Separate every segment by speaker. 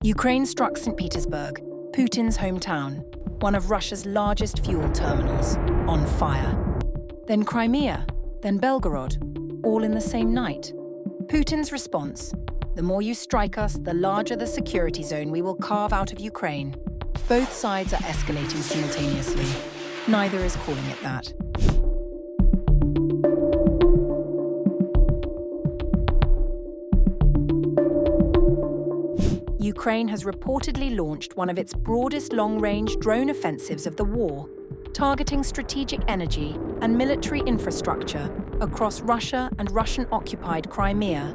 Speaker 1: Ukraine struck St. Petersburg, Putin's hometown, one of Russia's largest fuel terminals, on fire. Then Crimea, then Belgorod, all in the same night. Putin's response: the more you strike us, the larger the security zone we will carve out of Ukraine. Both sides are escalating simultaneously. Neither is calling it that. Ukraine has reportedly launched one of its broadest long-range drone offensives of the war, targeting strategic energy and military infrastructure across Russia and Russian-occupied Crimea,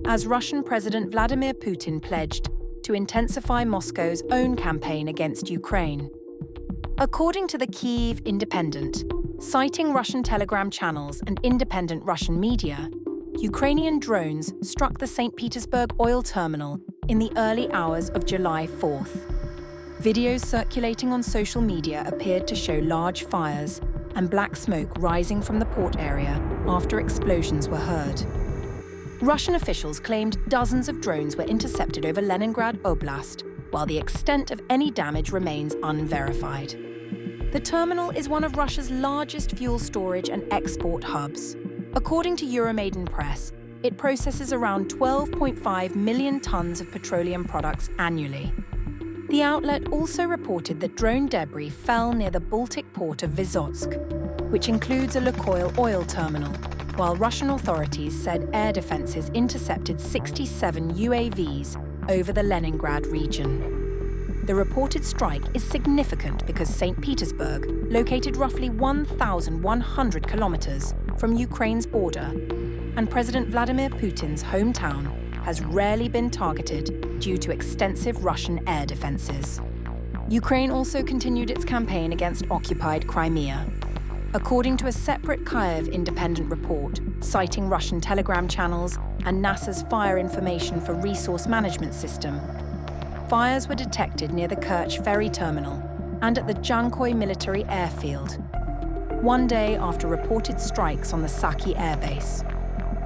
Speaker 1: as Russian President Vladimir Putin pledged to intensify Moscow's own campaign against Ukraine. According to the Kyiv Independent, citing Russian telegram channels and independent Russian media, Ukrainian drones struck the Saint Petersburg Oil Terminal in the early hours of July 4th. Videos circulating on social media appeared to show large fires and black smoke rising from the port area after explosions were heard. Russian officials claimed dozens of drones were intercepted over Leningrad Oblast, while the extent of any damage remains unverified. The terminal is one of Russia's largest fuel storage and export hubs. According to Euromaidan Press, it processes around 12.5 million tons of petroleum products annually. The outlet also reported that drone debris fell near the Baltic port of Vyazovsk, which includes a Lukoil oil terminal, while Russian authorities said air defenses intercepted 67 UAVs over the Leningrad region. The reported strike is significant because St. Petersburg, located roughly 1,100 kilometers from Ukraine's border, and President Vladimir Putin's hometown, has rarely been targeted due to extensive Russian air defenses. Ukraine also continued its campaign against occupied Crimea. According to a separate Kyiv Independent report, citing Russian telegram channels and NASA's Fire Information for Resource Management System, fires were detected near the Kerch ferry terminal and at the Dzhankoy military airfield, one day after reported strikes on the Saki airbase.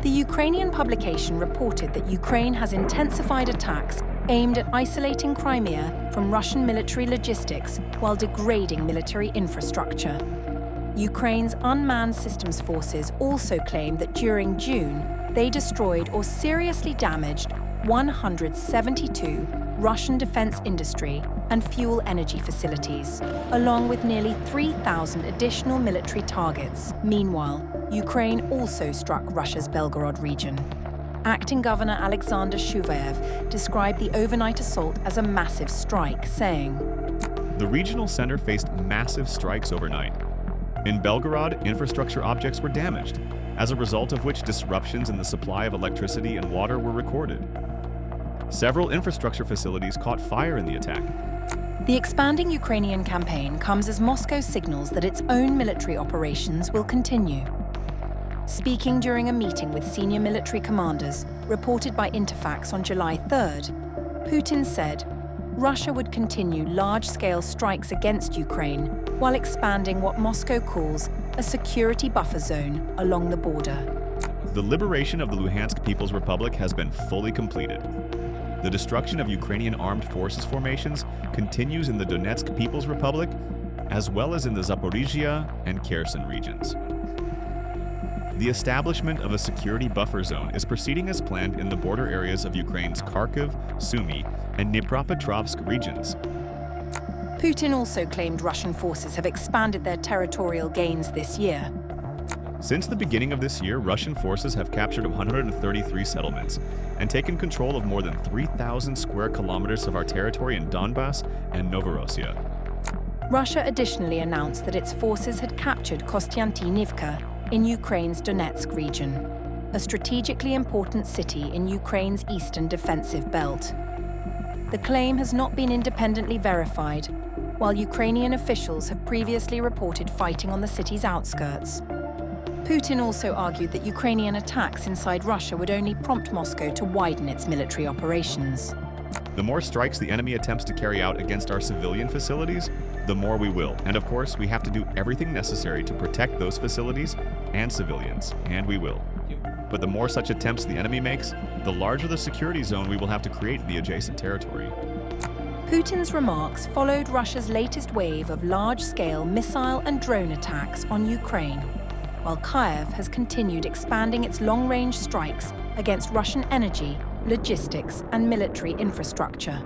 Speaker 1: The Ukrainian publication reported that Ukraine has intensified attacks aimed at isolating Crimea from Russian military logistics while degrading military infrastructure. Ukraine's unmanned systems forces also claimed that during June, they destroyed or seriously damaged 172 Russian defense industry and fuel energy facilities, along with nearly 3,000 additional military targets. Meanwhile, Ukraine also struck Russia's Belgorod region. Acting Governor Alexander Shuvayev described the overnight assault as a massive strike, saying,
Speaker 2: "The regional center faced massive strikes overnight. In Belgorod, infrastructure objects were damaged, as a result of which disruptions in the supply of electricity and water were recorded. Several infrastructure facilities caught fire in the attack."
Speaker 1: The expanding Ukrainian campaign comes as Moscow signals that its own military operations will continue. Speaking during a meeting with senior military commanders, reported by Interfax on July 3rd, Putin said Russia would continue large-scale strikes against Ukraine while expanding what Moscow calls a security buffer zone along the border.
Speaker 2: The liberation of the Luhansk People's Republic has been fully completed. The destruction of Ukrainian armed forces formations continues in the Donetsk People's Republic, as well as in the Zaporizhia and Kherson regions. The establishment of a security buffer zone is proceeding as planned in the border areas of Ukraine's Kharkiv, Sumy, and Dnipropetrovsk regions.
Speaker 1: Putin also claimed Russian forces have expanded their territorial gains this year.
Speaker 2: Since the beginning of this year, Russian forces have captured 133 settlements and taken control of more than 3,000 square kilometers of our territory in Donbass and Novorossiya.
Speaker 1: Russia additionally announced that its forces had captured Kostiantynivka in Ukraine's Donetsk region, a strategically important city in Ukraine's eastern defensive belt. The claim has not been independently verified, while Ukrainian officials have previously reported fighting on the city's outskirts. Putin also argued that Ukrainian attacks inside Russia would only prompt Moscow to widen its military operations.
Speaker 2: The more strikes the enemy attempts to carry out against our civilian facilities, the more we will. And of course, we have to do everything necessary to protect those facilities and civilians, and we will. But the more such attempts the enemy makes, the larger the security zone we will have to create in the adjacent territory.
Speaker 1: Putin's remarks followed Russia's latest wave of large-scale missile and drone attacks on Ukraine, while Kyiv has continued expanding its long-range strikes against Russian energy, logistics, and military infrastructure.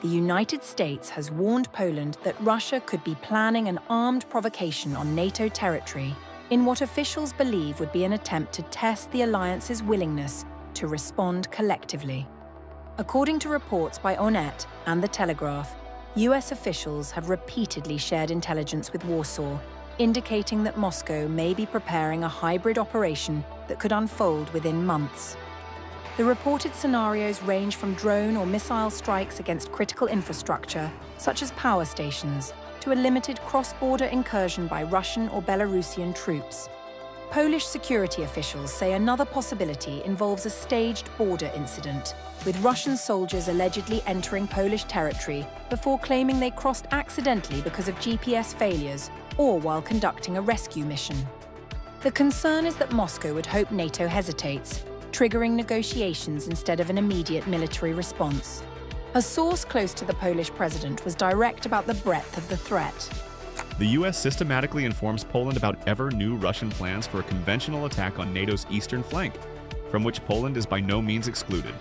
Speaker 1: The United States has warned Poland that Russia could be planning an armed provocation on NATO territory in what officials believe would be an attempt to test the alliance's willingness to respond collectively. According to reports by Onet and The Telegraph, US officials have repeatedly shared intelligence with Warsaw, indicating that Moscow may be preparing a hybrid operation that could unfold within months. The reported scenarios range from drone or missile strikes against critical infrastructure, such as power stations, to a limited cross-border incursion by Russian or Belarusian troops. Polish security officials say another possibility involves a staged border incident, with Russian soldiers allegedly entering Polish territory before claiming they crossed accidentally because of GPS failures or while conducting a rescue mission. The concern is that Moscow would hope NATO hesitates, triggering negotiations instead of an immediate military response. A source close to the Polish president was direct about the breadth of the threat.
Speaker 2: The US systematically informs Poland about ever-new Russian plans for a conventional attack on NATO's eastern flank, from which Poland is by no means excluded.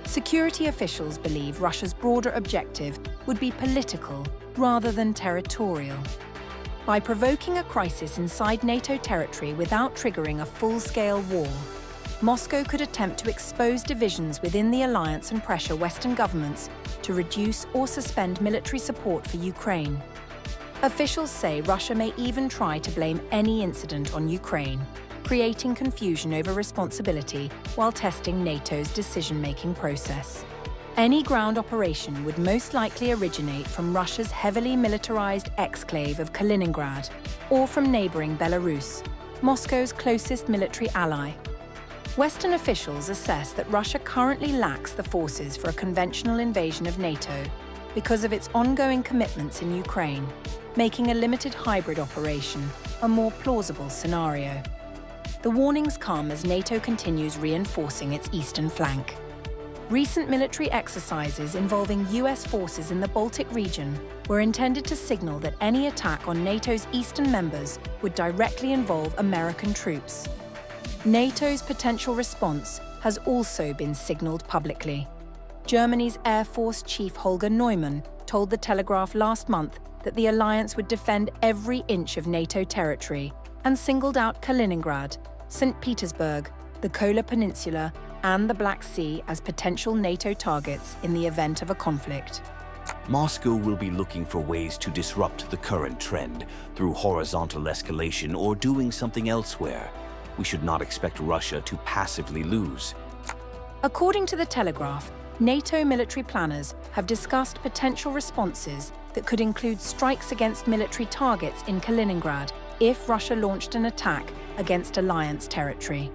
Speaker 1: Security officials believe Russia's broader objective would be political rather than territorial. By provoking a crisis inside NATO territory without triggering a full-scale war, Moscow could attempt to expose divisions within the alliance and pressure Western governments to reduce or suspend military support for Ukraine. Officials say Russia may even try to blame any incident on Ukraine, creating confusion over responsibility while testing NATO's decision-making process. Any ground operation would most likely originate from Russia's heavily militarized exclave of Kaliningrad or from neighboring Belarus, Moscow's closest military ally. Western officials assess that Russia currently lacks the forces for a conventional invasion of NATO because of its ongoing commitments in Ukraine, making a limited hybrid operation a more plausible scenario. The warnings come as NATO continues reinforcing its eastern flank. Recent military exercises involving US forces in the Baltic region were intended to signal that any attack on NATO's eastern members would directly involve American troops. NATO's potential response has also been signalled publicly. Germany's Air Force Chief Holger Neumann told The Telegraph last month that the alliance would defend every inch of NATO territory and singled out Kaliningrad, Saint Petersburg, the Kola Peninsula, and the Black Sea as potential NATO targets in the event of a conflict.
Speaker 3: Moscow will be looking for ways to disrupt the current trend through horizontal escalation or doing something elsewhere. We should not expect Russia to passively lose.
Speaker 1: According to The Telegraph, NATO military planners have discussed potential responses that could include strikes against military targets in Kaliningrad if Russia launched an attack against alliance territory.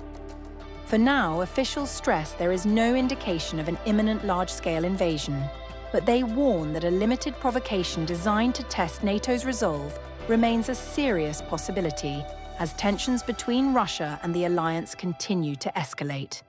Speaker 1: For now, officials stress there is no indication of an imminent large-scale invasion, but they warn that a limited provocation designed to test NATO's resolve remains a serious possibility as tensions between Russia and the alliance continue to escalate.